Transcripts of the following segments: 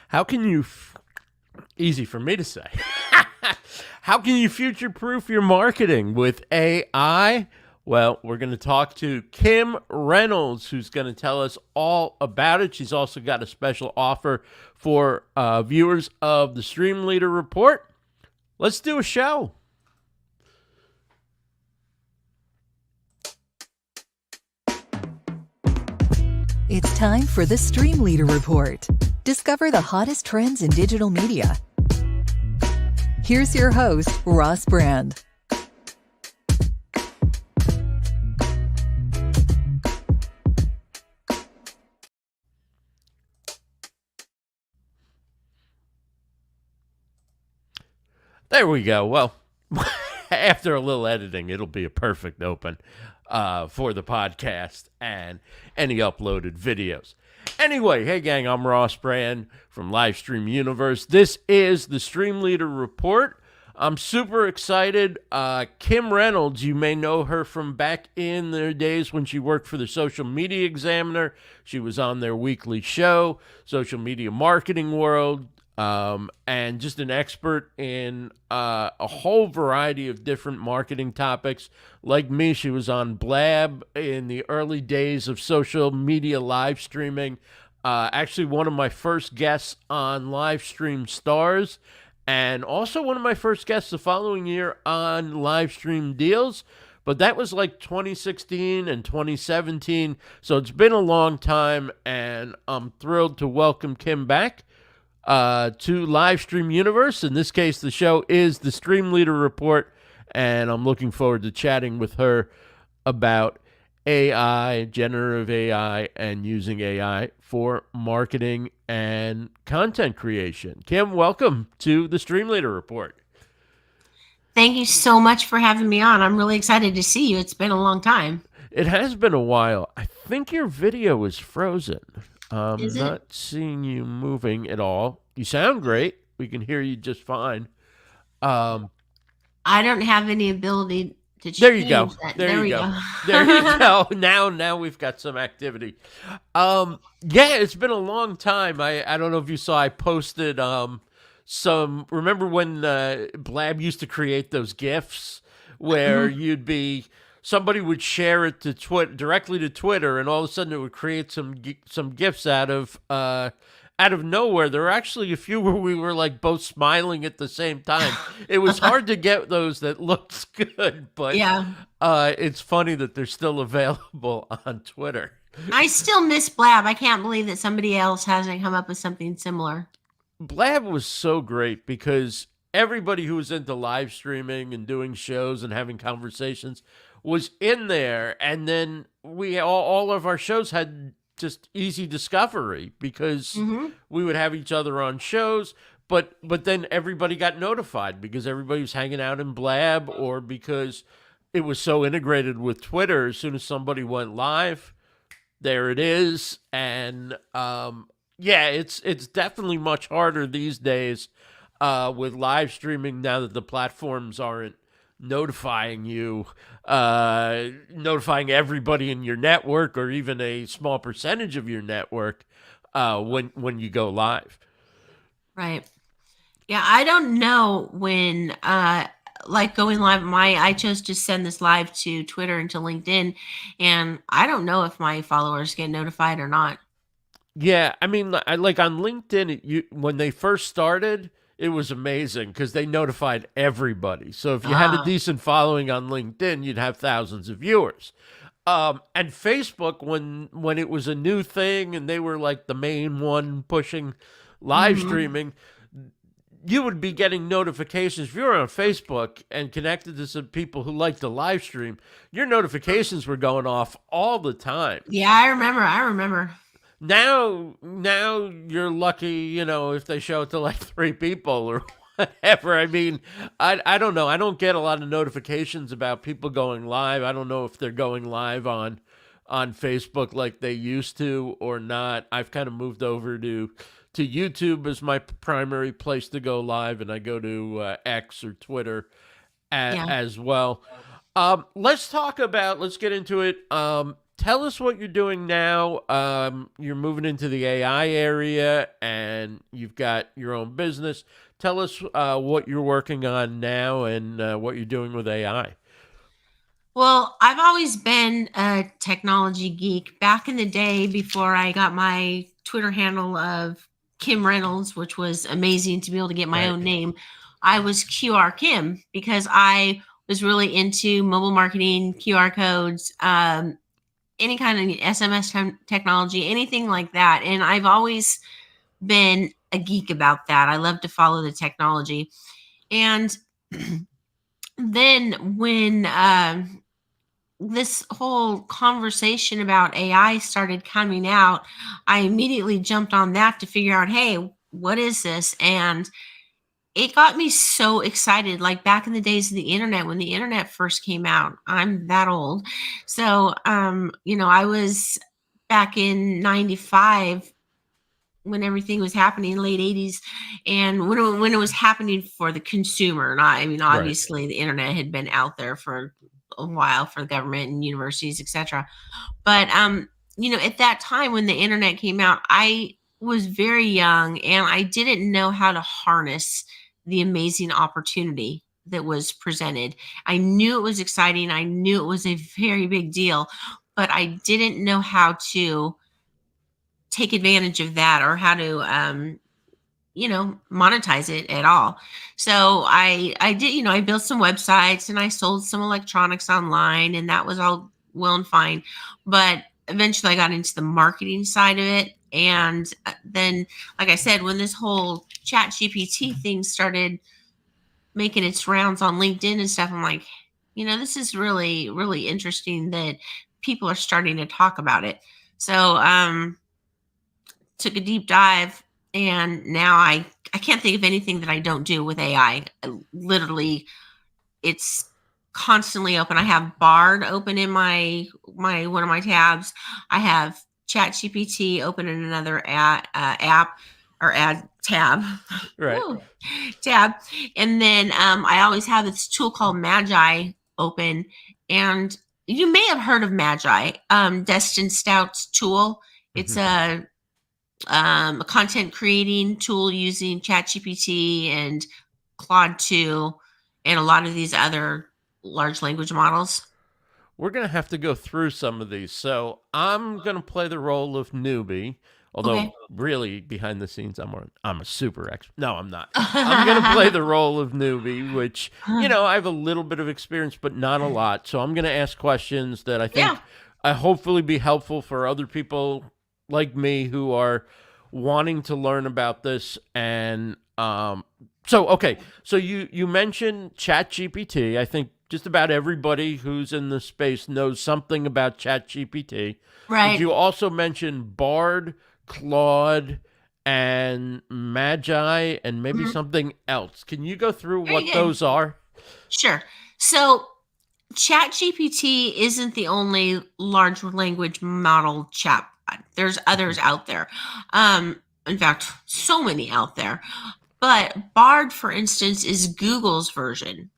How can you, easy for me to say, how can you future-proof your marketing with AI? Well, we're going to talk to Kim Reynolds, who's going to tell us all about it. She's also got a special offer for viewers of the StreamLeader Report. Let's do a show. It's time for the StreamLeader Report. Discover the hottest trends in digital media. Here's your host, Ross Brand. There we go. Well, after a little editing, it'll be a perfect open for the podcast and any uploaded videos. Anyway, hey gang, I'm Ross Brand from Livestream Universe. This is the StreamLeader Report. I'm super excited. Kim Reynolds, you may know her from back in the days when she worked for the Social Media Examiner. She was on their weekly show, Social Media Marketing World. And just an expert in a whole variety of different marketing topics. Like me, she was on Blab in the early days of social media live streaming. Actually, one of my first guests on Livestream Stars, and also one of my first guests the following year on Livestream Deals. But that was like 2016 and 2017, so it's been a long time, and I'm thrilled to welcome Kim back to Livestream Universe. In this case, the show is the StreamLeader Report, and I'm looking forward to chatting with her about AI, generative AI, and using AI for marketing and content creation. Kim, welcome to the StreamLeader Report. Thank you so much for having me on. I'm really excited to see you. It's been a long time. It has been a while. I think your video is frozen. Is it? Not seeing you moving at all. You sound great. We can hear you just fine. I don't have any ability to change There you go. that. There we you go. go. There you go. Now we've got some activity. Yeah, it's been a long time. I don't know if you saw, I posted some, remember when Blab used to create those GIFs where you'd be, somebody would share it to directly to Twitter, and all of a sudden it would create some GIFs out of nowhere. There were actually a few where we were like both smiling at the same time. It was hard to get those that looked good, but Yeah. It's funny that they're still available on Twitter. I still miss Blab. I can't believe that somebody else hasn't come up with something similar. Blab was so great because everybody who was into live streaming and doing shows and having conversations was in there, and then we all of our shows had just easy discovery because we would have each other on shows, but then everybody got notified because everybody was hanging out in Blab, or because it was so integrated with Twitter. As soon as somebody went live, there it is. And yeah, it's definitely much harder these days with live streaming now that the platforms aren't notifying you, notifying everybody in your network, or even a small percentage of your network when you go live. Right. Yeah, I don't know when like going live, I chose to send this live to Twitter and to LinkedIn, and I don't know if my followers get notified or not. Yeah, I mean, like on LinkedIn, when they first started, it was amazing because they notified everybody. So if you had a decent following on LinkedIn, you'd have thousands of viewers. And Facebook, when it was a new thing and they were like the main one pushing live streaming, you would be getting notifications. If you were on Facebook and connected to some people who like to live stream, your notifications were going off all the time. Yeah, I remember. Now you're lucky, if they show it to like 3 people or whatever. I mean, I don't know. I don't get a lot of notifications about people going live. I don't know if they're going live on Facebook like they used to or not. I've kind of moved over to YouTube as my primary place to go live, and I go to X or Twitter as well. Let's get into it. tell us what you're doing now. You're moving into the AI area, and you've got your own business. Tell us what you're working on now and what you're doing with AI. Well, I've always been a technology geek. Back in the day, before I got my Twitter handle of Kim Reynolds, which was amazing to be able to get my Right. own name, I was QR Kim because I was really into mobile marketing, QR codes, any kind of SMS technology, anything like that. And I've always been a geek about that. I love to follow the technology. And then when this whole conversation about AI started coming out, I immediately jumped on that to figure out, hey, what is this? And it got me so excited. Like back in the days of the internet, when the internet first came out, I'm that old. So, I was back in 95 when everything was happening, late 80s, and when it was happening for the consumer. And I mean, Right. obviously the internet had been out there for a while for the government and universities, etc. But at that time when the internet came out, I was very young and I didn't know how to harness the amazing opportunity that was presented. I knew it was exciting. I knew it was a very big deal, but I didn't know how to take advantage of that or how to monetize it at all. So I did, I built some websites and I sold some electronics online, and that was all well and fine. But eventually I got into the marketing side of it. And then, like I said, when this whole chat GPT thing started making its rounds on LinkedIn and stuff, I'm like, this is really, really interesting that people are starting to talk about it. So, took a deep dive, and now I can't think of anything that I don't do with AI. Literally, it's constantly open. I have Bard open in my one of my tabs. I have ChatGPT open in another app or ad tab. Right. Woo, tab. And then I always have this tool called Magi open, and you may have heard of Magi, Destin Stout's tool. It's a content creating tool using ChatGPT and Claude 2 and a lot of these other large language models. We're going to have to go through some of these. So I'm going to play the role of newbie, although Okay. really behind the scenes, I'm a super expert. No, I'm not. I'm going to play the role of newbie, which, I have a little bit of experience, but not a lot. So I'm going to ask questions that I think hopefully be helpful for other people like me who are wanting to learn about this. And so you mentioned ChatGPT. I think just about everybody who's in the space knows something about ChatGPT. Right. But you also mentioned Bard, Claude, and Magi, and maybe something else. Can you go through Very what good. those are? Sure. So ChatGPT isn't the only large language model chatbot. There's others out there. In fact, so many out there. But Bard, for instance, is Google's version.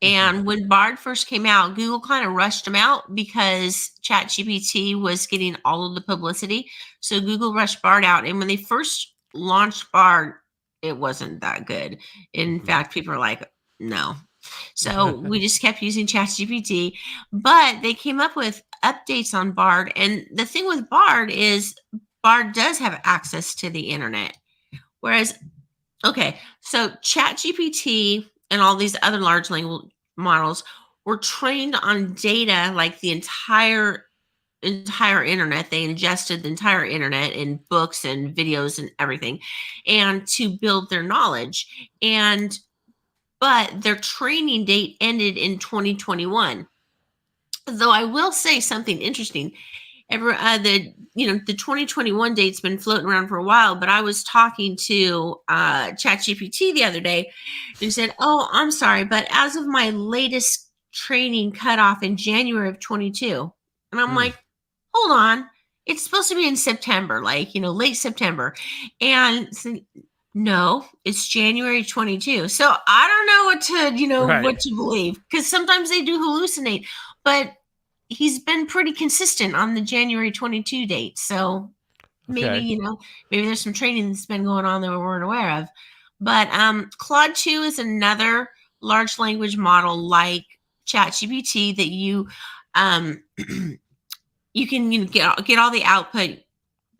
And when Bard first came out, Google kind of rushed them out because ChatGPT was getting all of the publicity. So Google rushed Bard out. And when they first launched Bard, it wasn't that good. In fact, people are like, no. So we just kept using ChatGPT. But they came up with updates on Bard. And the thing with Bard is Bard does have access to the internet. Whereas, so ChatGPT and all these other large language models were trained on data like the entire internet. They ingested the entire internet in books and videos and everything, and to build their knowledge. But their training date ended in 2021. Though I will say something interesting. The 2021 date's been floating around for a while, but I was talking to ChatGPT the other day, and he said, "Oh, I'm sorry, but as of my latest training cutoff in January of 22," and I'm like, "Hold on, it's supposed to be in September, late September," and so, no, it's January 22. So I don't know what to Right. what to believe, because sometimes they do hallucinate, but he's been pretty consistent on the January 22 date. So maybe, Okay. maybe there's some training that's been going on that we weren't aware of. But Claude 2 is another large language model like ChatGPT that you you can get all the output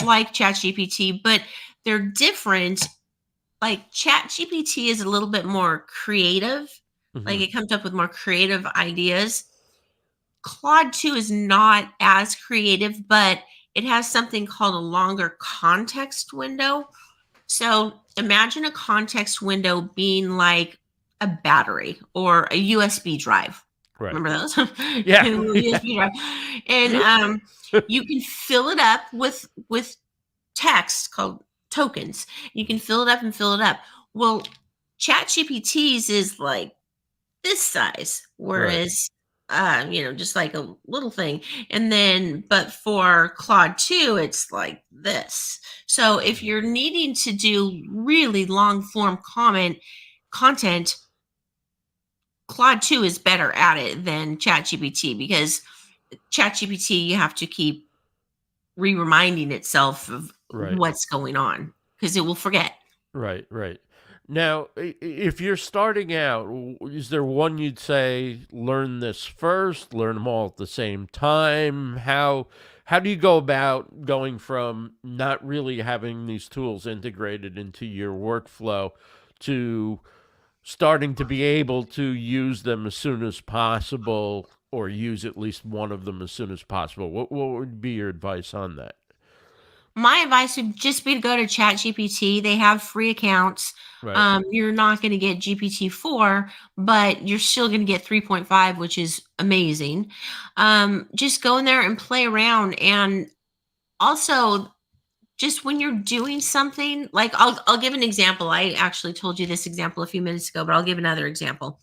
like ChatGPT, but they're different. Like ChatGPT is a little bit more creative. Like Mhm. it comes up with more creative ideas. Claude 2 is not as creative, but it has something called a longer context window. So imagine a context window being like a battery or a USB drive. Right. Remember those? Yeah. USB drive. And you can fill it up with text called tokens. You can fill it up and fill it up. Well, ChatGPT's is like this size, Right. whereas just like a little thing. And then, but for Claude 2, it's like this. So if you're needing to do really long form content, Claude 2 is better at it than ChatGPT because ChatGPT, you have to keep reminding itself of Right. what's going on because it will forget. Right, right. Now, if you're starting out, is there one you'd say learn this first, learn them all at the same time? How do you go about going from not really having these tools integrated into your workflow to starting to be able to use them as soon as possible, or use at least one of them as soon as possible? What would be your advice on that? My advice would just be to go to ChatGPT. They have free accounts. Right. You're not going to get GPT-4, but you're still going to get 3.5, which is amazing. Just go in there and play around. And also, just when you're doing something, like I'll give an example. I actually told you this example a few minutes ago, but I'll give another example.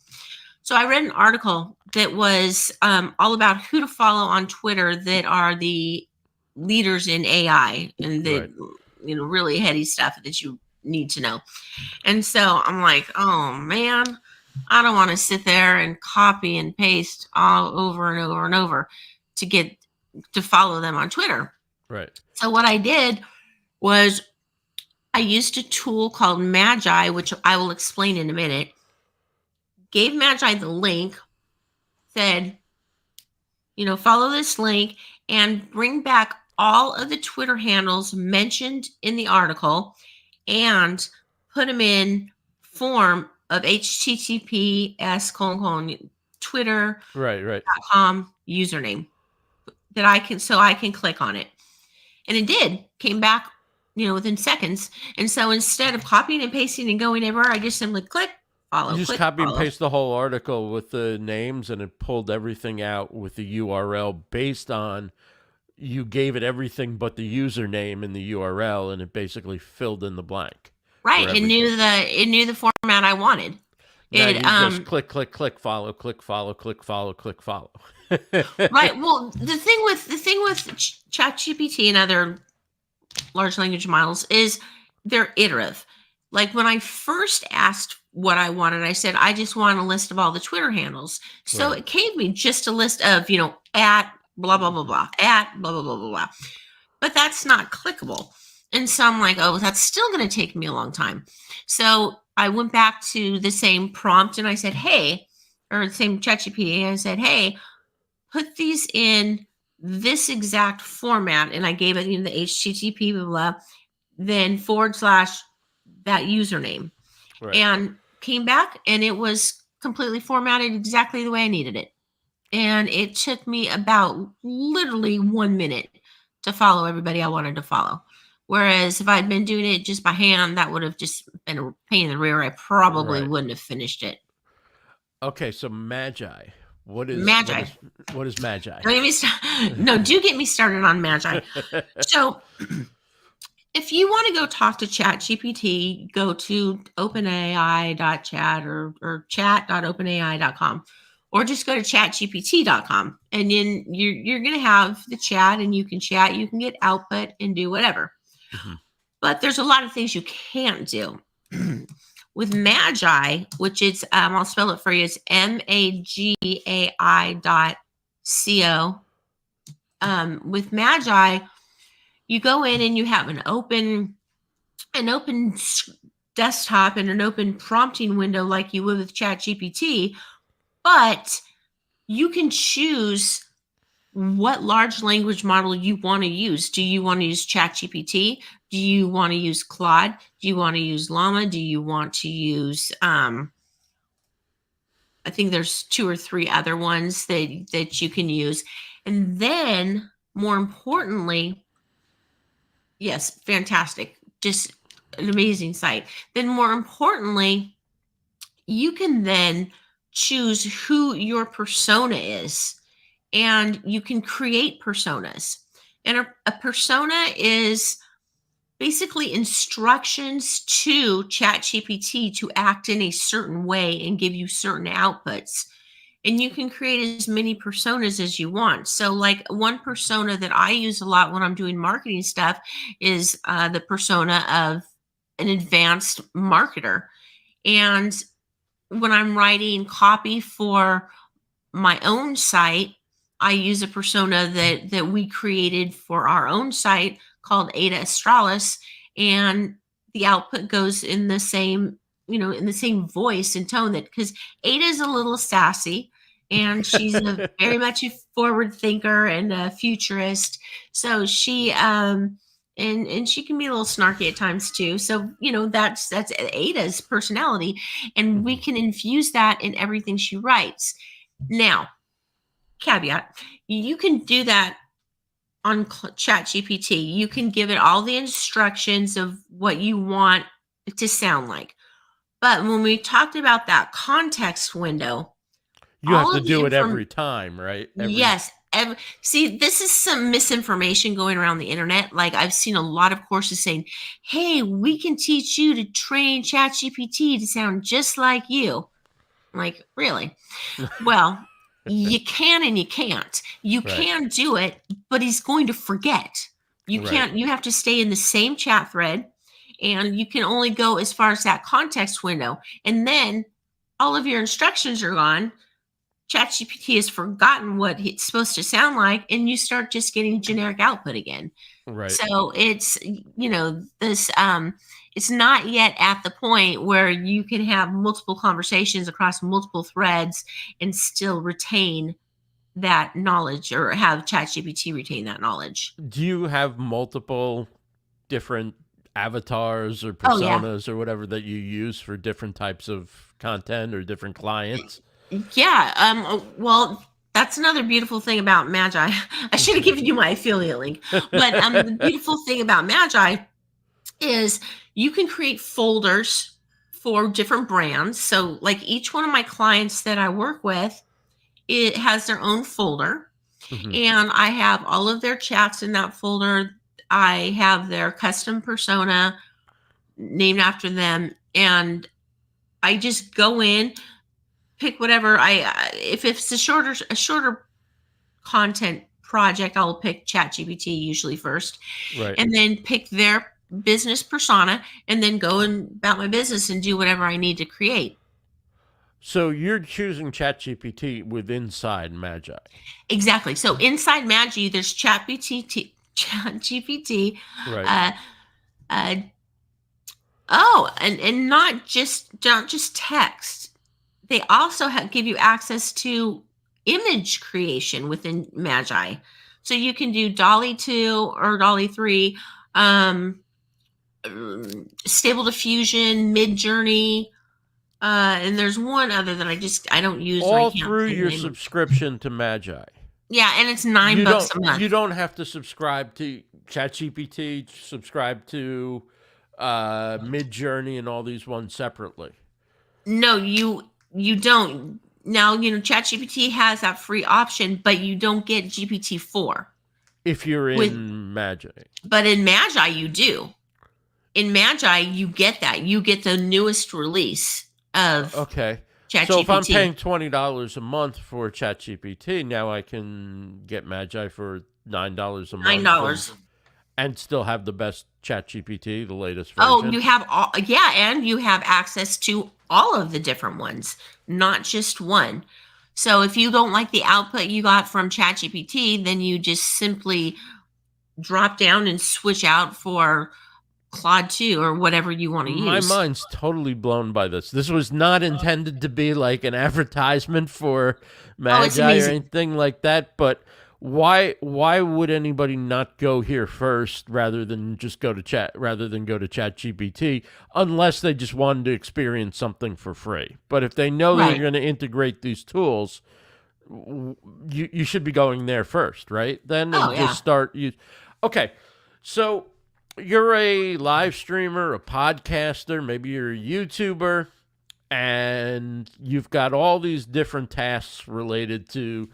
So I read an article that was all about who to follow on Twitter that are the leaders in AI and the Right. really heady stuff that you need to know. And so I'm like, oh man, I don't want to sit there and copy and paste all over and over and over to get to follow them on Twitter. Right. So what I did was I used a tool called Magi, which I will explain in a minute. Gave Magi the link, said, follow this link and bring back all of the Twitter handles mentioned in the article and put them in form of https twitter.com Right. username that I can click on it. And it came back, within seconds. And so instead of copying and pasting and going everywhere, I just simply click, follow, You just click, copy and follow. paste the whole article with the names, and it pulled everything out with the URL based on you gave it everything but the username and the URL, and it basically filled in the blank. Right. For It knew the format I wanted. Now It you just click, follow, click, follow, click, follow, click, follow. right. Well, the thing with ChatGPT and other large language models is they're iterative. Like when I first asked what I wanted, I said, I just want a list of all the Twitter handles. So Right. it gave me just a list of, at blah, blah, blah, blah, at blah, blah, blah, blah, blah. But that's not clickable. And so I'm like, oh, that's still going to take me a long time. So I went back to the same prompt and I said, hey, or the same ChatGPT, and I said, hey, put these in this exact format. And I gave it, the HTTP, blah, blah, then / that username. Right. And came back and it was completely formatted exactly the way I needed it. And it took me about literally 1 minute to follow everybody I wanted to follow. Whereas if I'd been doing it just by hand, that would have just been a pain in the rear. I probably Right. wouldn't have finished it. Okay, so Magi. What is Magi. What is Magi? Don't get me no, do get me started on Magi. So if you want to go talk to ChatGPT, go to openai.chat or chat.openai.com, or just go to chatgpt.com. And then you're going to have the chat and you can chat, you can get output and do whatever. Mhm. But there's a lot of things you can't do. With Magi, which is, I'll spell it for you, it's MAGAI.co. with Magi, you go in and you have an open desktop and an open prompting window like you would with ChatGPT, but you can choose what large language model you want to use. Do you want to use ChatGPT? Do you want to use Claude? Do you want to use Llama? Do you want to use, I think there's 2 or 3 other ones that you can use. And then more importantly, yes, fantastic. Just an amazing site. Then more importantly, you can then choose who your persona is. And you can create personas. And a persona is basically instructions to ChatGPT to act in a certain way and give you certain outputs. And you can create as many personas as you want. So like one persona that I use a lot when I'm doing marketing stuff is the persona of an advanced marketer. And when I'm writing copy for my own site, I use a persona that we created for our own site called Ada Astralis, and the output goes in the same, in the same voice and tone, that because Ada is a little sassy and she's very much a forward thinker and a futurist. So she and she can be a little snarky at times too. So, that's Ada's personality, and we can infuse that in everything she writes. Now, caveat, you can do that on ChatGPT. You can give it all the instructions of what you want it to sound like. But when we talked about that context window, you have to do it every time, right? Yes. See, this is some misinformation going around the internet. Like I've seen a lot of courses saying, hey, we can teach you to train ChatGPT to sound just like you. I'm like, really? Well, you can and you can't. You can do it, but he's going to forget. You can't. You have to stay in the same chat thread, and you can only go as far as that context window. And then all of your instructions are gone. ChatGPT has forgotten what it's supposed to sound like, and you start just getting generic output again. Right. So it's, this, it's not yet at the point where you can have multiple conversations across multiple threads and still retain that knowledge, or have ChatGPT retain that knowledge. Do you have multiple different avatars or personas or whatever that you use for different types of content or different clients? Yeah. Well, that's another beautiful thing about Magi. I should have given you my affiliate link. But the beautiful thing about Magi is you can create folders for different brands. So like each one of my clients that I work with, it has their own folder. Mm-hmm. And I have all of their chats in that folder. I have their custom persona named after them. And I just go in, pick whatever if it's a shorter content project, I'll pick ChatGPT usually first, and then pick their business persona, and then go about my business and do whatever I need to create. So you're choosing ChatGPT inside Magi. Exactly. So inside Magi, there's ChatGPT. Right. And not just text. They also give you access to image creation within Magi. So you can do DALL-E 2 or DALL-E 3, Stable Diffusion, Midjourney, and there's one other that I don't use. All through your subscription to Magi. Yeah, and it's $9 a month. You don't have to subscribe to ChatGPT, subscribe to Midjourney and all these ones separately. No, you don't. Now, ChatGPT has that free option, but you don't get GPT-4. If you're in Magi. But in Magi, you do. In Magi, you get that. You get the newest release of ChatGPT. So if I'm paying $20 a month for ChatGPT, now I can get Magi for $9 a month. $9. And still have the best ChatGPT, the latest version. Oh, you have and you have access to all of the different ones, not just one. So if you don't like the output you got from ChatGPT, then you just simply drop down and switch out for Claude 2 or whatever you want to My use. mind's totally blown by this. This was not intended to be like an advertisement for it's Magi or amazing. anything like that, but why would anybody not go here first rather than go to ChatGPT unless they just wanted to experience something for free? But if they know Right. they're going to integrate these tools, you should be going there first, right? Then and Yeah. just start you. Okay, so you're a live streamer, a podcaster, maybe you're a YouTuber, and you've got all these different tasks related to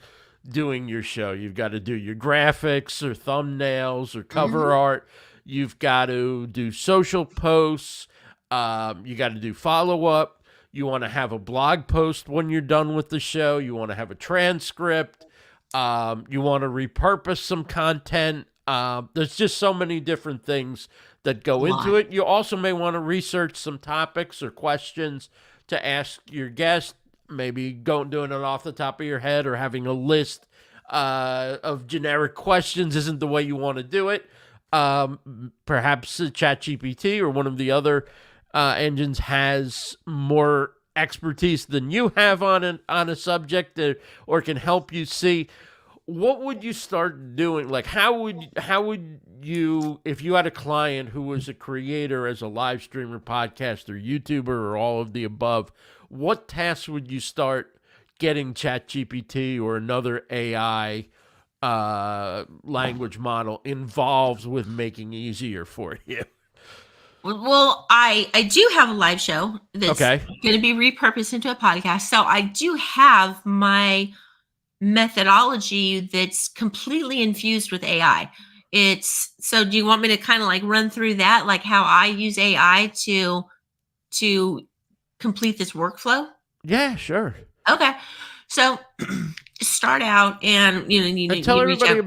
doing your show. You've got to do your graphics or thumbnails or cover art. You've got to do social posts. You got to do follow up. You want to have a blog post when you're done with the show. You want to have a transcript. You want to repurpose some content. There's just so many different things that go into it. You also may want to research some topics or questions to ask your guest, maybe doing it off the top of your head or having a list of generic questions isn't the way you want to do it. Perhaps ChatGPT or one of the other engines has more expertise than you have on a subject or can help you see. What would you start doing? Like, how would you, if you had a client who was a creator as a live streamer, podcaster, YouTuber, or all of the above, what tasks would you start getting ChatGPT or another AI language model involved with making easier for you? Well, I do have a live show that's Okay. going to be repurposed into a podcast. So I do have my methodology that's completely infused with AI. So do you want me to kind of like run through that, like how I use AI to complete this workflow? Yeah, sure. Okay. So start out and And tell everybody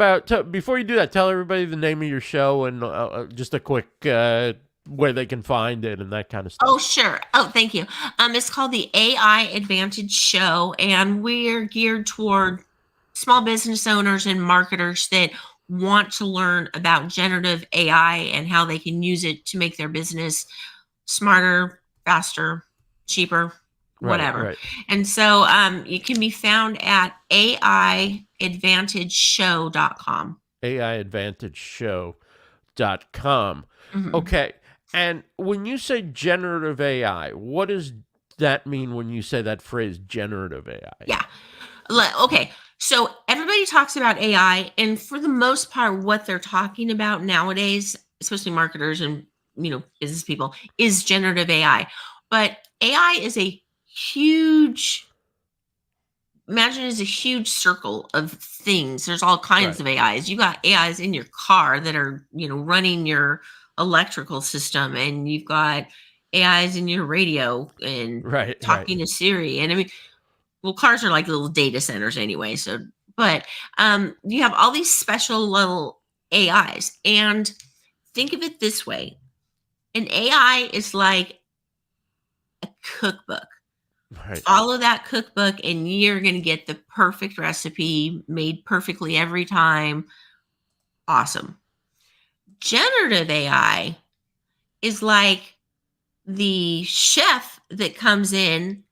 before you do that, tell everybody the name of your show and just a quick where they can find it and that kind of stuff. Oh, sure. Oh, thank you. It's called the AI Advantage Show, and we're geared toward small business owners and marketers that want to learn about generative AI and how they can use it to make their business smarter, faster, cheaper, whatever. Right. And so it can be found at AIAdvantageshow.com. AIAdvantageshow.com. Okay. And when you say generative AI, what does that mean when you say that phrase, generative AI? Yeah. Okay. So everybody talks about AI, and for the most part, what they're talking about nowadays, especially marketers and business people, is generative AI. But AI is a huge circle of things. There's all kinds of AIs. You got AIs in your car that are, running your electrical system, and you've got AIs in your radio and talking to Siri. And I mean, well, cars are like little data centers anyway. So, but you have all these special little AIs, and think of it this way. An AI is like a cookbook. Right. Follow that cookbook and you're going to get the perfect recipe made perfectly every time. Awesome. Generative AI is like the chef that comes in,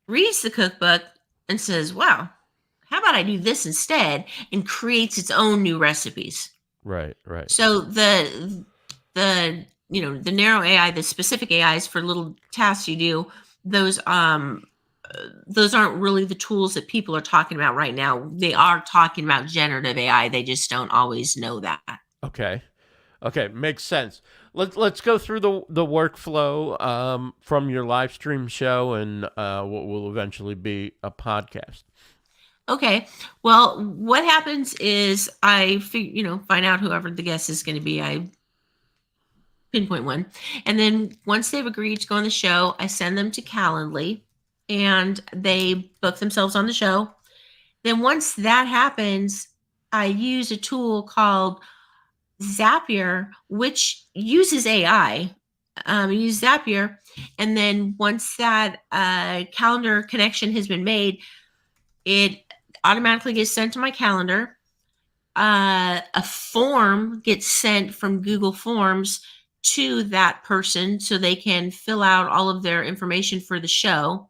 reads the cookbook and says, wow, how about I do this instead, and creates its own new recipes. Right. So the narrow AI, the specific AIs for little tasks you do, those aren't really the tools that people are talking about right now. They are talking about generative AI. They just don't always know that. Okay, makes sense. Let's go through the workflow from your live stream show and what will eventually be a podcast. Okay. Well, what happens is I find out whoever the guest is going to be. I pinpoint one. And then once they've agreed to go on the show, I send them to Calendly and they book themselves on the show. Then once that happens, I use a tool called Zapier, which uses AI. Use Zapier. And then once that calendar connection has been made, It automatically gets sent to my calendar. A form gets sent from Google Forms to that person so they can fill out all of their information for the show.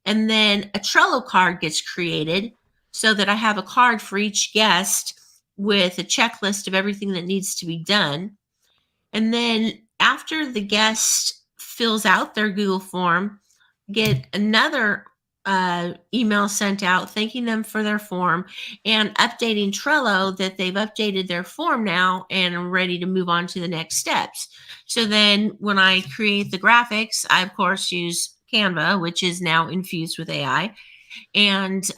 And then a Trello card gets created so that I have a card for each guest with a checklist of everything that needs to be done. And then after the guest fills out their Google form, get another email sent out thanking them for their form and updating Trello that they've updated their form now and are ready to move on to the next steps. So then when I create the graphics, I of course use Canva, which is now infused with AI, and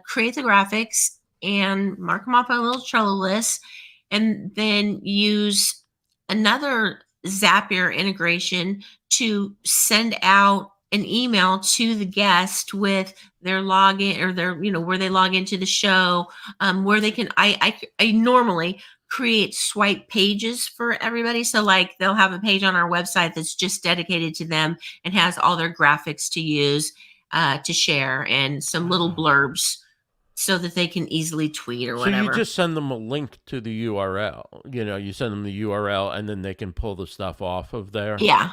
create the graphics and mark them off on a little Trello list, and then use another Zapier integration to send out an email to the guest with their login or their, where they log into the show, where they can, I normally create swipe pages for everybody. So like they'll have a page on our website that's just dedicated to them and has all their graphics to use, to share, and some little blurbs so that they can easily tweet or whatever. So you just send them a link to the URL. You send them the URL and then they can pull the stuff off of there. Yeah.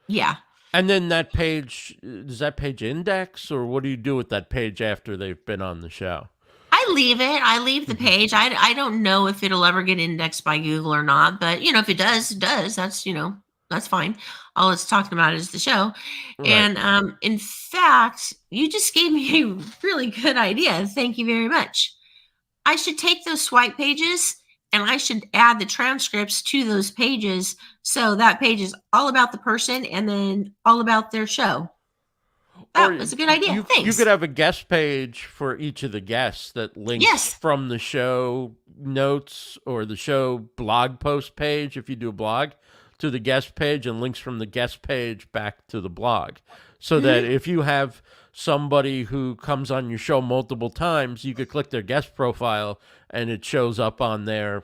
Yeah. And then that page, does that page index, or what do you do with that page after they've been on the show? I leave it. I leave the page. I don't know if it'll ever get indexed by Google or not, but if it does, it does. That's fine. All it's talking about is the show. Right. And in fact, you just gave me a really good idea. Thank you very much. I should take those swipe pages and I should add the transcripts to those pages. So that page is all about the person and then all about their show. That was a good idea. Thanks. You could have a guest page for each of the guests that links from the show notes or the show blog post page, if you do a blog, to the guest page, and links from the guest page back to the blog. So that if you have somebody who comes on your show multiple times, you could click their guest profile and it shows up on there.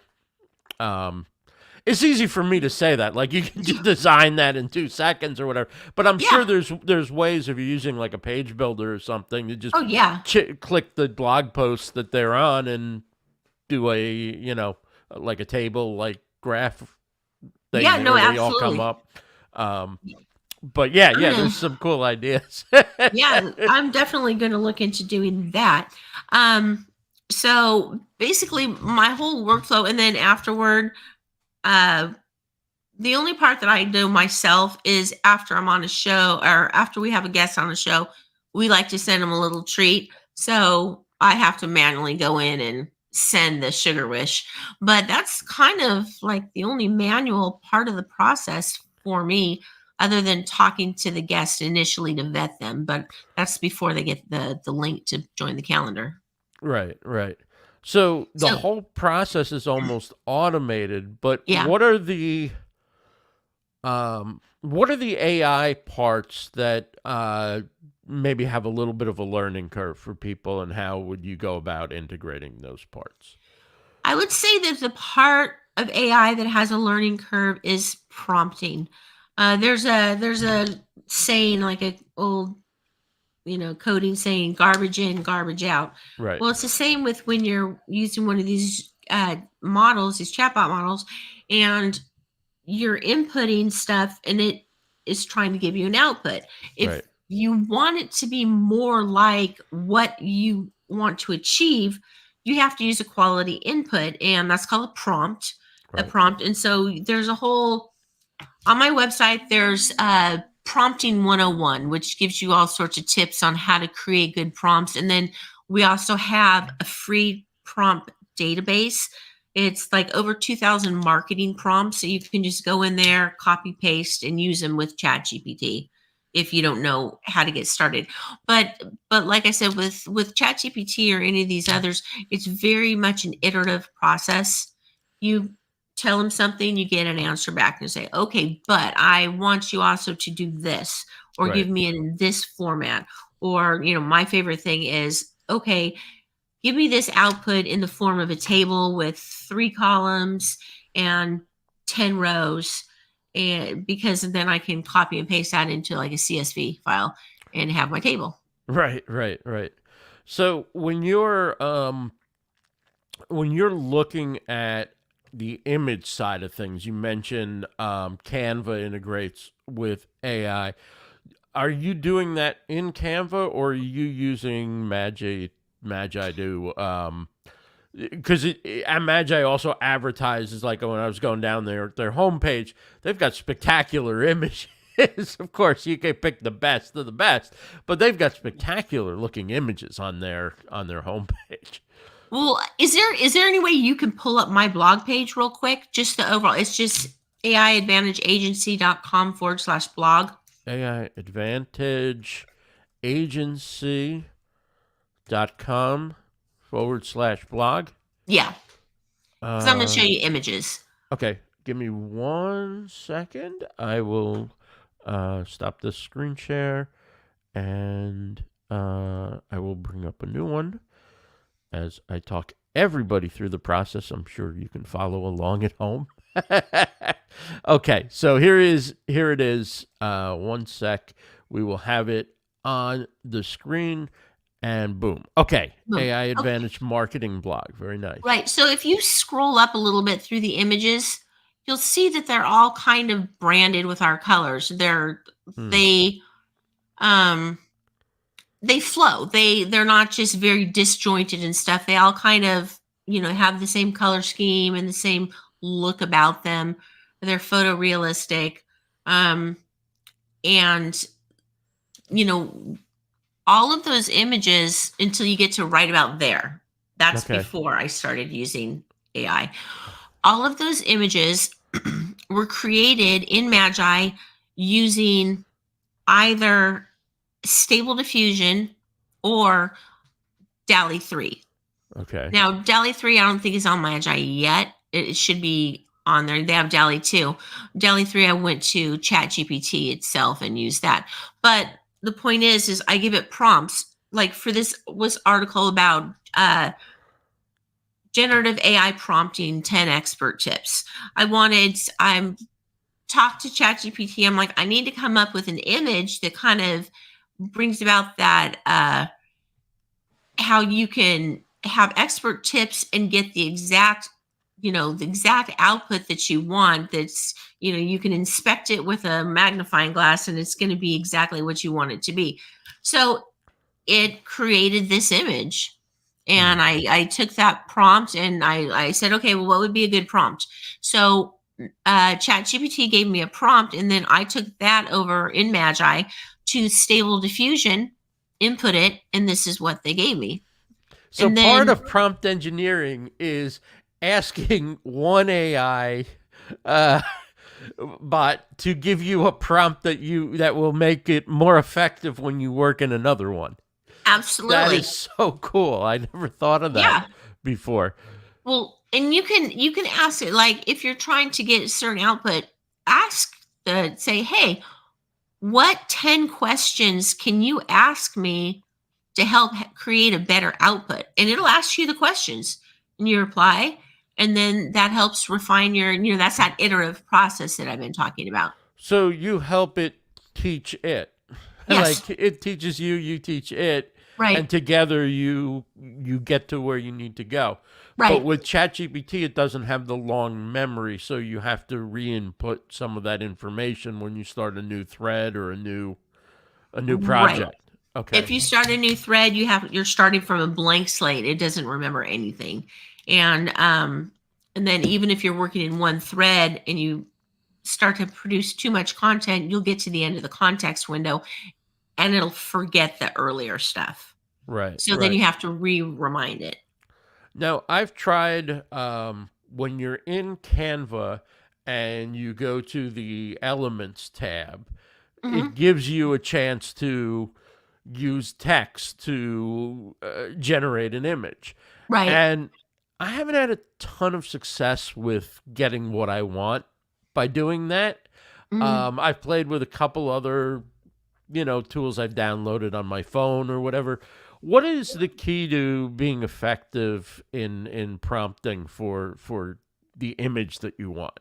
It's easy for me to say that, like you can just design that in 2 seconds or whatever. But I'm sure there's ways, if you're using like a page builder or something, to just click the blog post that they're on and do a like a table like graph thing where they all come up. But there's some cool ideas. Yeah, I'm definitely going to look into doing that. So basically, my whole workflow, and then afterward. The only part that I do myself is after I'm on a show or after we have a guest on a show, we like to send them a little treat. So I have to manually go in and send the sugar wish, but that's kind of like the only manual part of the process for me, other than talking to the guest initially to vet them. But that's before they get the link to join the calendar. Right. So the whole process is almost automated, but what are the AI parts that maybe have a little bit of a learning curve for people, and how would you go about integrating those parts? I would say that the part of AI that has a learning curve is prompting. There's a saying, like an old coding saying, garbage in, garbage out. Right. Well, it's the same with when you're using one of these models, these chatbot models, and you're inputting stuff and it is trying to give you an output. If you want it to be more like what you want to achieve, you have to use a quality input, and that's called a prompt. Right. A prompt. And so there's a whole, on my website, there's Prompting 101, which gives you all sorts of tips on how to create good prompts. And then we also have a free prompt database. It's like over 2,000 marketing prompts. So you can just go in there, copy, paste, and use them with ChatGPT if you don't know how to get started. But like I said, with ChatGPT or any of these others, it's very much an iterative process. You tell them something, you get an answer back and say, okay, but I want you also to do this, or give me in this format. Or, my favorite thing is, okay, give me this output in the form of a table with 3 columns and 10 rows. And because then I can copy and paste that into like a CSV file and have my table. Right. So when you're looking at the image side of things, you mentioned Canva integrates with AI. Are you doing that in Canva, or are you using Magi to because and Magi also advertises, like when I was going down their homepage, they've got spectacular images. Of course, you can pick the best of the best, but they've got spectacular looking images on their homepage. Well, is there any way you can pull up my blog page real quick? Just the overall. It's just aiadvantageagency.com/blog. AI Advantage Agency.com/blog. Yeah. Because I'm going to show you images. Okay, give me 1 second. I will stop this screen share, and I will bring up a new one as I talk everybody through the process. I'm sure you can follow along at home. Okay, so here it is. 1 sec. We will have it on the screen, and boom. Okay, Boom. AI Advantage Marketing Blog. Very nice. Right. So if you scroll up a little bit through the images, you'll see that they're all kind of branded with our colors. They flow. They're not just very disjointed and stuff. They all kind of, have the same color scheme and the same look about them. They're photorealistic. And all of those images until you get to right about there. That's Okay. before I started using AI. All of those images were created in Magi using either Stable Diffusion or DALL-E 3. Okay. Now, DALL-E 3 I don't think is on Magi yet. It should be on there. They have DALL-E 2. DALL-E 3 I went to ChatGPT itself and used that. But the point is I give it prompts. Like for this article about generative AI prompting 10 expert tips. I'm talked to ChatGPT. I'm like, I need to come up with an image that kind of brings about that how you can have expert tips and get the exact output that you want. That's, you can inspect it with a magnifying glass and it's going to be exactly what you want it to be. So it created this image. And I took that prompt and I said, okay, well, what would be a good prompt? So ChatGPT gave me a prompt, and then I took that over in Magi to Stable Diffusion, input it, and this is what they gave me. So And part then- of prompt engineering is asking one AI bot to give you a prompt that will make it more effective when you work in another one. Absolutely. That is so cool. I never thought of that before. Well, and you can ask it, like, if you're trying to get a certain output, say, hey, what 10 questions can you ask me to help create a better output? And it'll ask you the questions and you reply. And then that helps refine that's that iterative process that I've been talking about. So you help it teach it. Yes. Like it teaches you, you teach it. Right. And together you get to where you need to go. Right. But with ChatGPT, it doesn't have the long memory, so you have to re-input some of that information when you start a new thread or a new project. Right. Okay. If you start a new thread, you're starting from a blank slate. It doesn't remember anything. And then even if you're working in one thread and you start to produce too much content, you'll get to the end of the context window and it'll forget the earlier stuff. Right. So then you have to remind it. Now, I've tried when you're in Canva and you go to the Elements tab, it gives you a chance to use text to generate an image. Right. And I haven't had a ton of success with getting what I want by doing that. I've played with a couple other, tools I've downloaded on my phone or whatever. What is the key to being effective in prompting for the image that you want?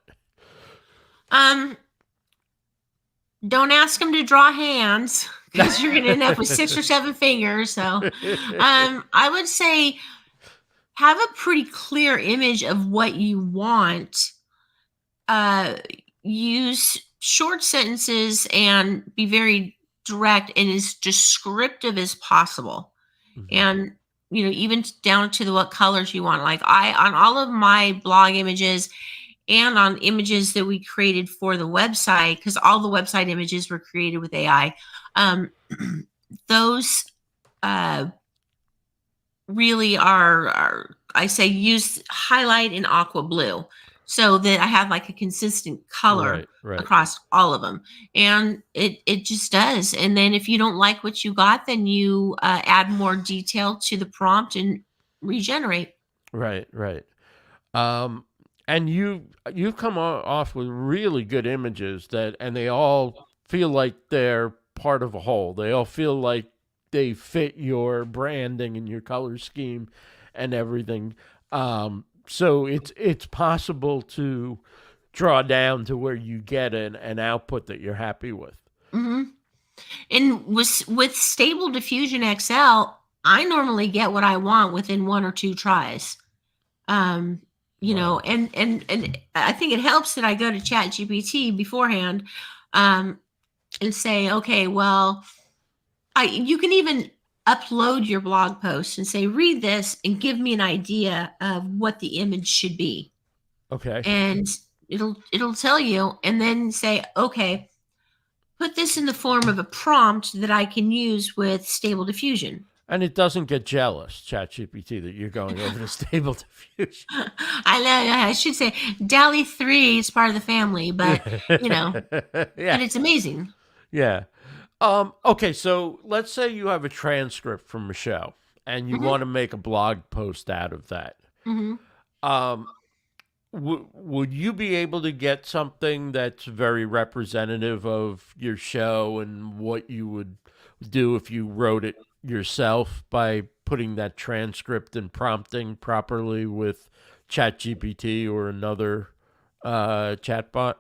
Don't ask them to draw hands because you're going to end up with 6 or 7 fingers. So, I would say have a pretty clear image of what you want. Uh, use short sentences and be very direct and as descriptive as possible. Mhm. And even down to what colors you want. Like I on all of my blog images and on images that we created for the website, because all the website images were created with AI. Um, those really are I say use highlight in aqua blue so that I have like a consistent color Right, right, across all of them, and it just does. And then if you don't like what you got, then you add more detail to the prompt and regenerate. right, right. Um, and you've come off with really good images and they all feel like they're part of a whole. They all feel like they fit your branding and your color scheme and everything. So it's possible to draw down to where you get an output that you're happy with. Hmm. And with Stable Diffusion XL, I normally get what I want within 1 or 2 tries. um Wow. and I think it helps that I go to Chat GPT beforehand, um and say, okay, well, you can even upload your blog post and say, read this and give me an idea of what the image should be, Okay. and it'll tell you, and then say, okay, put this in the form of a prompt that I can use with Stable Diffusion. And it doesn't get jealous, ChatGPT, that you're going over to Stable Diffusion. I know. I should say DALL-E 3 is part of the family, but but Yeah. it's amazing. Yeah. Okay, so let's say you have a transcript from a show and you Hmm. want to make a blog post out of that. Hmm. Um, would you be able to get something that's very representative of your show and what you would do if you wrote it yourself by putting that transcript and prompting properly with ChatGPT or another chatbot?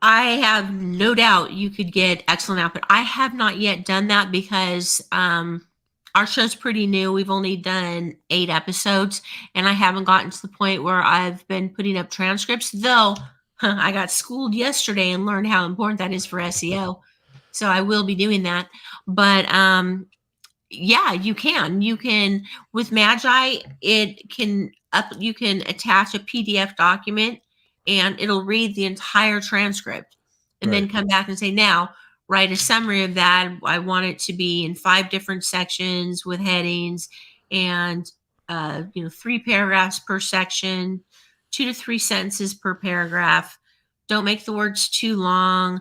I have no doubt you could get excellent output. I have not yet done that because our show's pretty new. We've only done 8 episodes, and I haven't gotten to the point where I've been putting up transcripts, though I got schooled yesterday and learned how important that is for SEO. So I will be doing that. But yeah, you can. You can with Magi, you can attach a PDF document and it'll read the entire transcript and then Right. come back and say, now write a summary of that. I want it to be in 5 different sections with headings and 3 paragraphs per section, 2 to 3 sentences per paragraph. Don't make the words too long.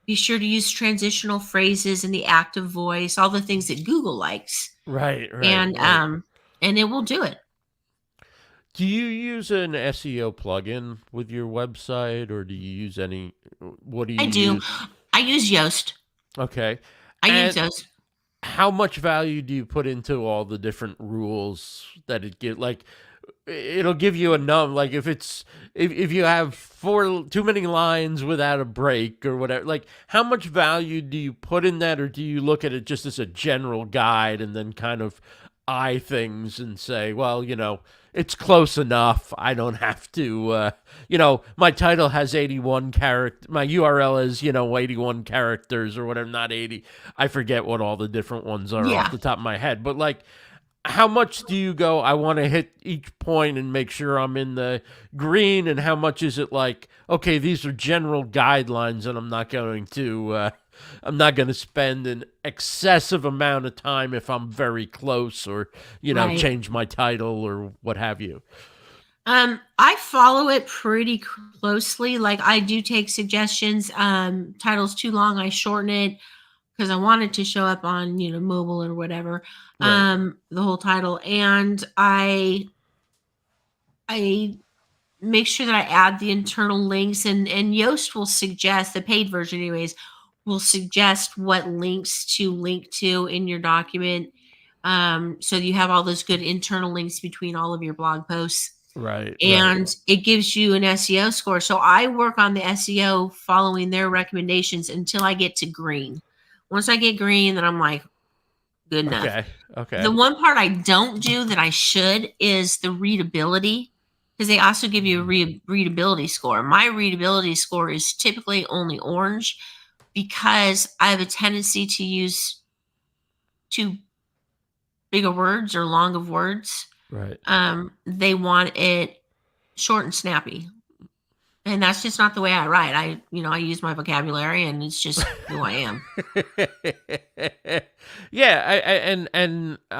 Be sure to use transitional phrases and the active voice, all the things that Google likes, Right, right, and right. and it will do it. Do you use an SEO plugin with your website, or do you use any? What do I you do. use? I use Yoast. Okay. I use And Yoast. how much value do you put into all the different rules that it give? Like, it'll give you a like if you have too many lines without a break or whatever. Like, how much value do you put in that, or do you look at it just as a general guide and then kind of eye things and say, well, it's close enough. I don't have to, my title has 81 character. My URL is, 81 characters or whatever, not 80. I forget what all the different ones are off Yeah. the top of my head. But like, how much do you go, I want to hit each point and make sure I'm in the green? And how much is it like, okay, these are general guidelines and I'm not going to spend an excessive amount of time if I'm very close or, Right. change my title or what have you. I follow it pretty closely. Like I do take suggestions. Title's too long, I shorten it because I want it to show up on, mobile or whatever. Right. The whole title. And I make sure that I add the internal links, and Yoast will suggest, the paid version anyways, will suggest what links to link to in your document. So you have all those good internal links between all of your blog posts. Right. and it gives you an SEO score. So I work on the SEO following their recommendations until I get to green. Once I get green, then I'm like, good enough. Okay. Okay. The one part I don't do that I should is the readability, because they also give you a readability score. My readability score is typically only orange because I have a tendency to use too big of words or long of words. Right. They want it short and snappy. And that's just not the way I write. I use my vocabulary, and it's just who I am. Yeah,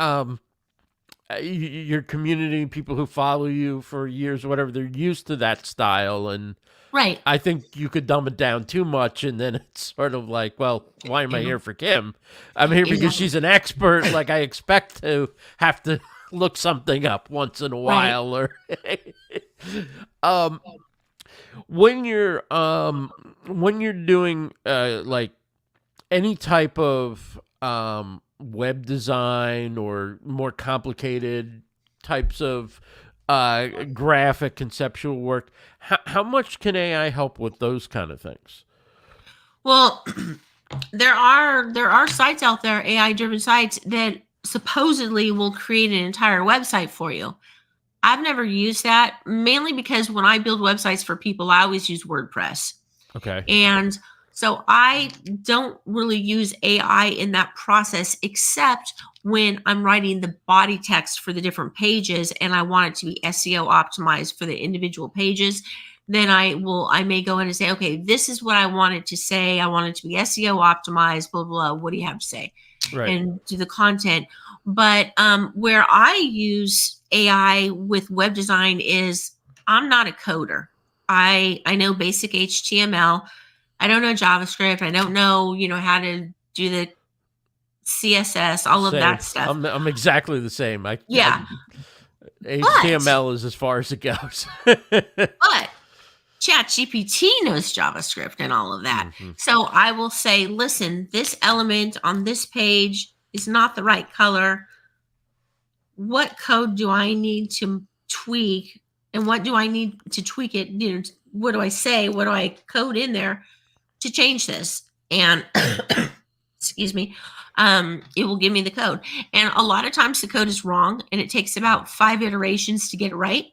your community, people who follow you for years, whatever, they're used to that style, and Right. I think you could dumb it down too much, and then it's sort of like, well, why am I here for Kim? I'm here because she's an expert. Like, I expect to have to look something up once in a while, or when you're doing like any type of web design or more complicated types of graphic conceptual work, how much can AI help with those kind of things? Well, there are sites out there, AI driven sites, that supposedly will create an entire website for you. I've never used that, mainly because when I build websites for people, I always use WordPress. Okay. And so I don't really use AI in that process, except when I'm writing the body text for the different pages and I want it to be SEO optimized for the individual pages. Then I may go in and say, okay, this is what I want it to say. I want it to be SEO optimized, blah, blah, blah. What do you have to say? Right. And do the content. But where I use AI with web design is, I'm not a coder. I know basic HTML. I don't know JavaScript. I don't know, how to do the CSS, all of that stuff. I'm exactly the same. HTML is as far as it goes. But ChatGPT knows JavaScript and all of that. Mm-hmm. So I will say, listen, this element on this page is not the right color. What code do I need to tweak? And what do I need to tweak it? What do I say? What do I code in there to change this? And excuse me, it will give me the code. And a lot of times the code is wrong, and it takes about 5 iterations to get it right.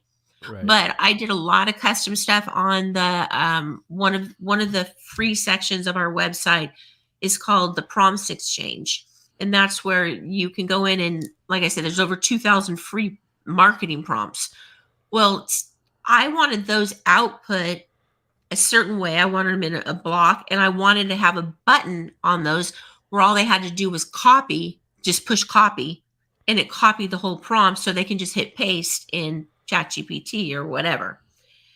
Right. But I did a lot of custom stuff on the one of the free sections of our website is called the Prompts Exchange. And that's where you can go in and, like I said, there's over 2,000 free marketing prompts. Well, I wanted those output a certain way. I wanted them in a block, and I wanted to have a button on those where all they had to do was copy, just push copy, and it copied the whole prompt, so they can just hit paste in ChatGPT or whatever.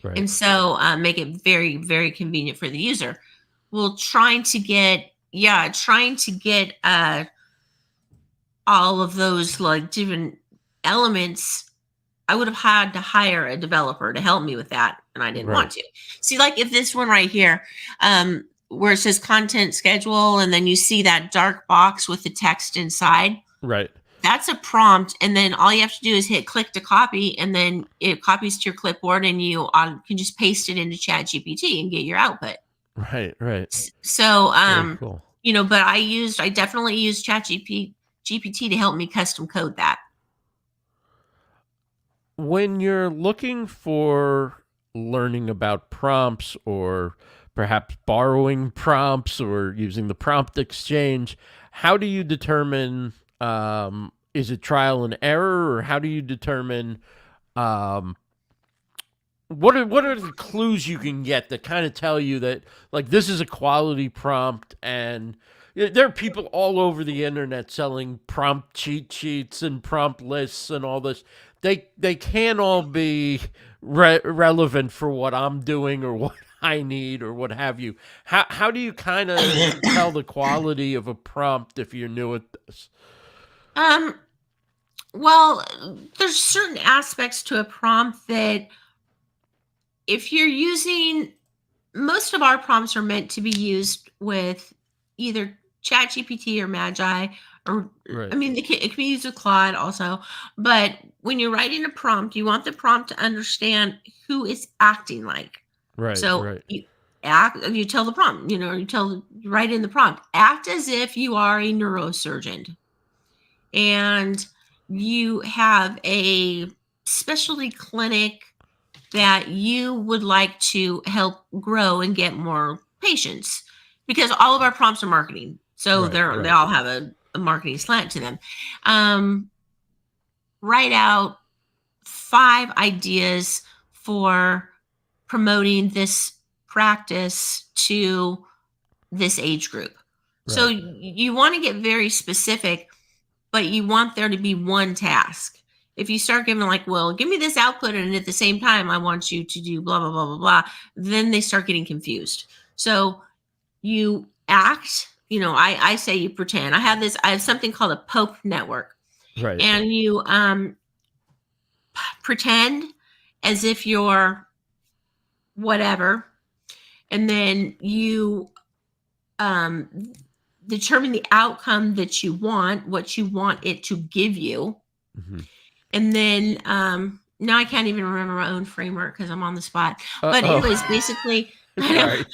Right. And so make it very, very convenient for the user. Well, trying to get all of those like different elements, I would have had to hire a developer to help me with that, and I didn't want to. See, like if this one right here, where it says content schedule, and then you see that dark box with the text inside. Right. That's a prompt, and then all you have to do is hit click to copy, and then it copies to your clipboard, and you can just paste it into ChatGPT and get your output. Right. So, cool. But I definitely use ChatGPT to help me custom code that. When you're looking for learning about prompts, or perhaps borrowing prompts, or using the prompt exchange, how do you determine, is it trial and error, or how do you determine, what are the clues you can get that kind of tell you that, like, this is a quality prompt? And there are people all over the internet selling prompt cheat sheets and prompt lists and all this. They can't all be relevant for what I'm doing or what I need or what have you. How do you kind of tell the quality of a prompt if you're new at this? Well, there's certain aspects to a prompt that if you're using, most of our prompts are meant to be used with either ChatGPT or Magi or Right. I mean, it can be used with Claude also. But when you're writing a prompt, you want the prompt to understand who is acting like. Right. So Right. you tell the prompt, you write in the prompt, act as if you are a neurosurgeon and you have a specialty clinic that you would like to help grow and get more patients, because all of our prompts are marketing, so Right. they Right. all have a marketing slant to them. um, Write out 5 ideas for promoting this practice to this age group. So Right. you want to get very specific, but you want there to be one task. If you start giving like, well, give me this output, and at the same time, I want you to do blah, blah, blah, blah, blah, then they start getting confused. So you act, I say you pretend. I have something called a Pope network, Right. and you pretend as if you're whatever, and then you um, determine the outcome that you want, what you want it to give you. Mm-hmm. And then now I can't even remember my own framework because I'm on the spot. But Uh-oh. anyways, basically, Sorry.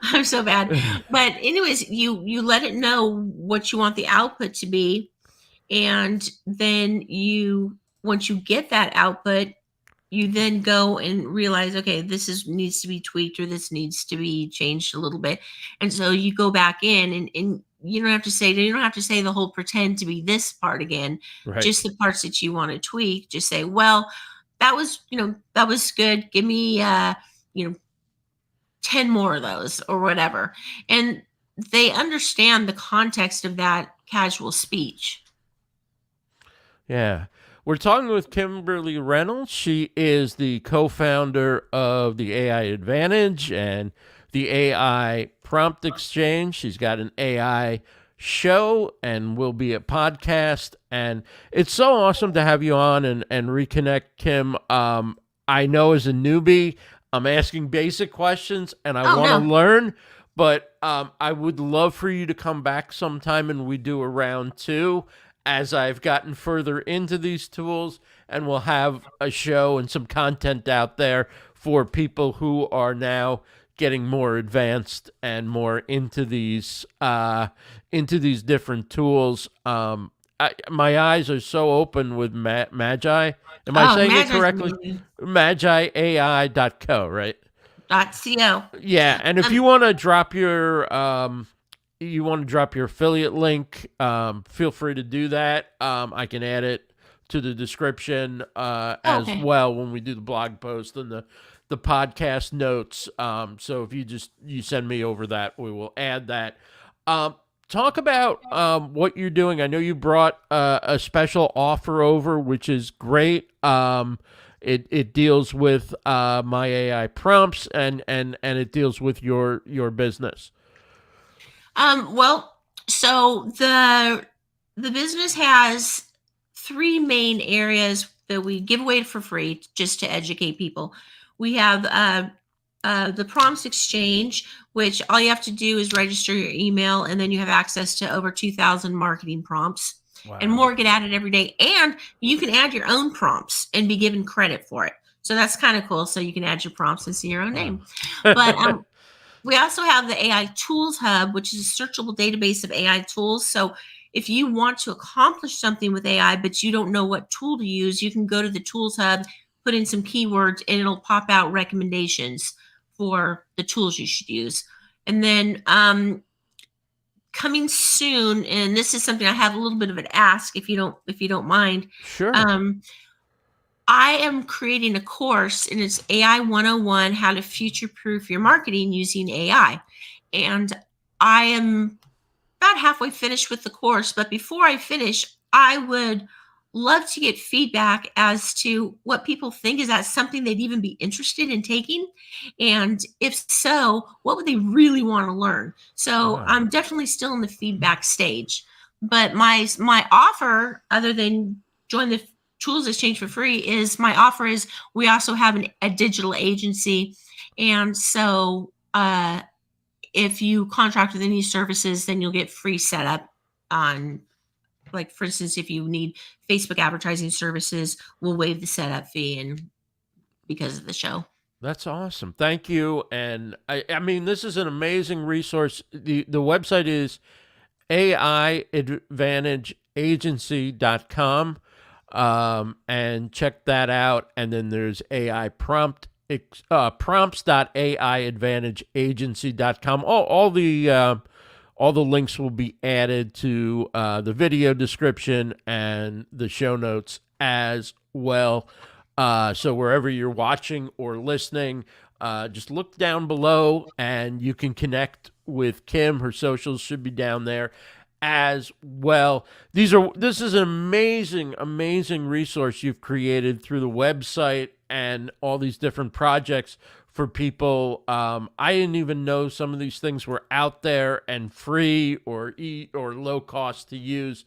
I'm so bad. But anyways, you let it know what you want the output to be, and then once you get that output, you then go and realize, okay, needs to be tweaked, or this needs to be changed a little bit. And so you go back in, and you don't have to say the whole pretend to be this part again, Right. just the parts that you want to tweak. Just say, well, that was good. Give me 10 more of those or whatever. And they understand the context of that casual speech. Yeah. We're talking with Kimberly Reynolds. She is the co-founder of the AI Advantage and the AI Prompt Exchange. She's got an AI show and will be a podcast. And it's so awesome to have you on and reconnect, Kim. I know as a newbie, I'm asking basic questions and I want to learn, but I would love for you to come back sometime and we do a round 2 as I've gotten further into these tools, and we'll have a show and some content out there for people who are now getting more advanced and more into these different tools. My eyes are so open with Magi. Am I saying it correctly? MagiAI.co, right? .co. Yeah, and if you want to drop your affiliate link, feel free to do that. I can add it to the description as well when we do the blog post and the podcast notes. So if you send me over that, we will add that. Talk about what you're doing. I know you brought a special offer over, which is great. It deals with my AI prompts and it deals with your business. Well, so the business has 3 main areas that we give away for free just to educate people. We have the Prompts Exchange, which all you have to do is register your email, and then you have access to over 2,000 marketing prompts. Wow. And more get added every day. And you can add your own prompts and be given credit for it. So that's kind of cool. So you can add your prompts and see your own name. But we also have the AI Tools Hub, which is a searchable database of AI tools. So if you want to accomplish something with AI, but you don't know what tool to use, you can go to the Tools Hub, put in some keywords, and it'll pop out recommendations for the tools you should use. And then coming soon, and this is something I have a little bit of an ask, if you don't mind. Sure. I am creating a course, and it's AI 101, how to future-proof your marketing using AI. And I am about halfway finished with the course, but before I finish, I would love to get feedback as to what people think. Is that something they'd even be interested in taking? And if so, what would they really want to learn? So I'm definitely still in the feedback stage. But my offer, other than join the Tools Exchange for free, is we also have a digital agency. And so if you contract with any services, then you'll get free setup on, like, for instance, if you need Facebook advertising services, we'll waive the setup fee and because of the show. That's awesome. Thank you. And I mean, this is an amazing resource. The website is aiadvantageagency.com. And check that out. And then there's AI prompts.aiadvantageagency.com. All the links will be added to the video description and the show notes as well. So wherever you're watching or listening, just look down below and you can connect with Kim. Her socials should be down there as well. This is an amazing resource you've created through the website and all these different projects for people. I didn't even know some of these things were out there and free or low cost to use.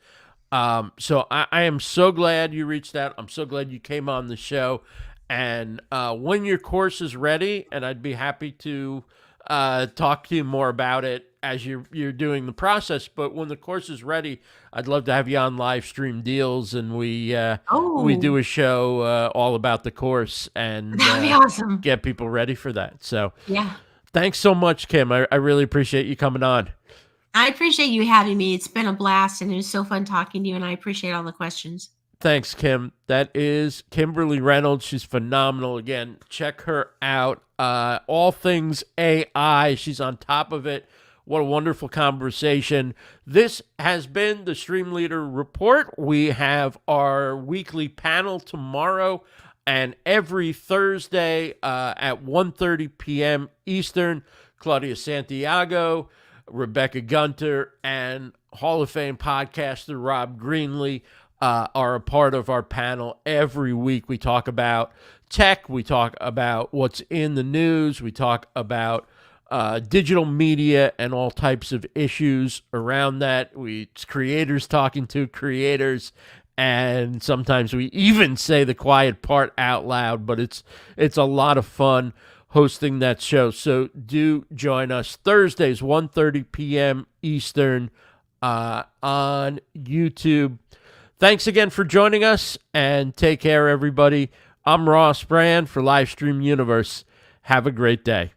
So I am so glad you reached out. I'm so glad you came on the show. And when your course is ready, and I'd be happy to talk to you more about it as you're doing the process. But when the course is ready, I'd love to have you on Live Stream Deals, and we do a show all about the course and that'd be awesome. Get people ready for that. So yeah, thanks so much, Kim. I really appreciate you coming on. I appreciate you having me. It's been a blast, and it was so fun talking to you, and I appreciate all the questions. Thanks, Kim. That is Kimberly Reynolds. She's phenomenal. Again, check her out. All things AI. She's on top of it. What a wonderful conversation. This has been the StreamLeader Report. We have our weekly panel tomorrow and every Thursday at 1:30 p.m. Eastern. Claudia Santiago, Rebecca Gunter, and Hall of Fame podcaster Rob Greenlee are a part of our panel every week. We talk about tech. We talk about what's in the news. We talk about digital media and all types of issues around that. It's creators talking to creators, and sometimes we even say the quiet part out loud, but it's a lot of fun hosting that show. So do join us Thursdays, 1:30 p.m. Eastern on YouTube. Thanks again for joining us, and take care, everybody. I'm Ross Brand for Livestream Universe. Have a great day.